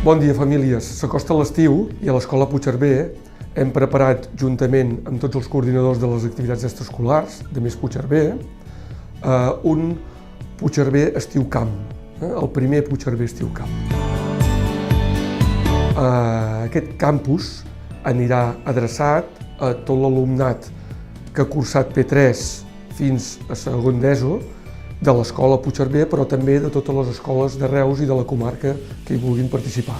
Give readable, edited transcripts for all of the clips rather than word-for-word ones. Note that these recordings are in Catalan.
Bon dia, famílies. S'acosta l'estiu i a l'Escola Puigcerver hem preparat, juntament amb tots els coordinadors de les activitats extraescolars de Més Puigcerver, un Puigcerver Estiu Camp, el primer Puigcerver Estiu Camp. Aquest campus anirà adreçat a tot l'alumnat que ha cursat P3 fins a segon d'ESO de l'Escola Puigcerver, però també de totes les escoles de Reus i de la comarca que hi vulguin participar.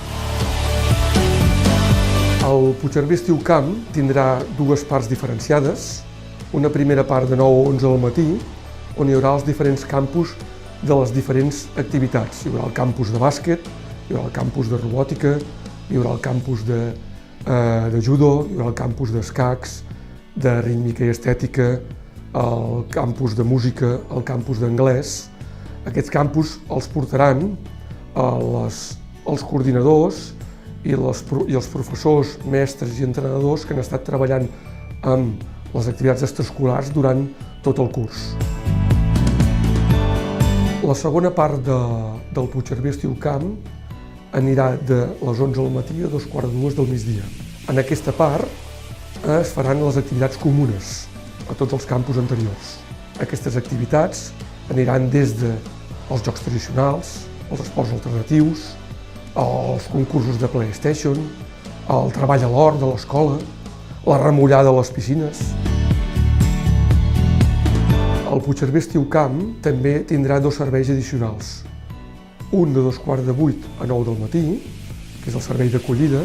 El Puigcerver Estiu Camp tindrà dues parts diferenciades, una primera part de 9 a 11 del matí, on hi haurà els diferents campus de les diferents activitats. Hi haurà el campus de bàsquet, hi haurà el campus de robòtica, hi haurà el campus de judo, hi haurà el campus d'escacs, de rítmica i estètica, el campus de música, el campus d'anglès. Aquests campus els portaran els coordinadors i els professors, mestres i entrenadors que han estat treballant amb les activitats extraescolars durant tot el curs. La segona part del Puigcerver Estiu Camp anirà de les 11 del matí a 2:45 del migdia. En aquesta part es faran les activitats comunes a tots els campus anteriors. Aquestes activitats aniran des dels jocs tradicionals, els esports alternatius, els concursos de PlayStation, el treball a l'hort de l'escola, la remullada a les piscines. El Puigcerver Estiu Camp també tindrà dos serveis addicionals. Un de 7:45 a 9 del matí, que és el servei d'acollida.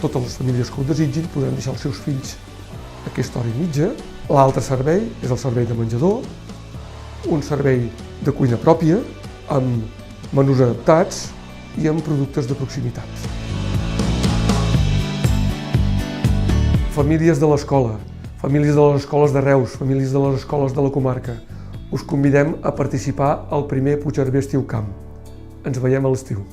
Totes les famílies que ho desitgin podran deixar els seus fills a aquesta hora i mitja. L'altre servei és el servei de menjador, un servei de cuina pròpia, amb menús adaptats i amb productes de proximitat. Famílies de l'escola, famílies de les escoles de Reus, famílies de les escoles de la comarca, us convidem a participar al primer Puigcerver Estiu Camp. Ens veiem a l'estiu.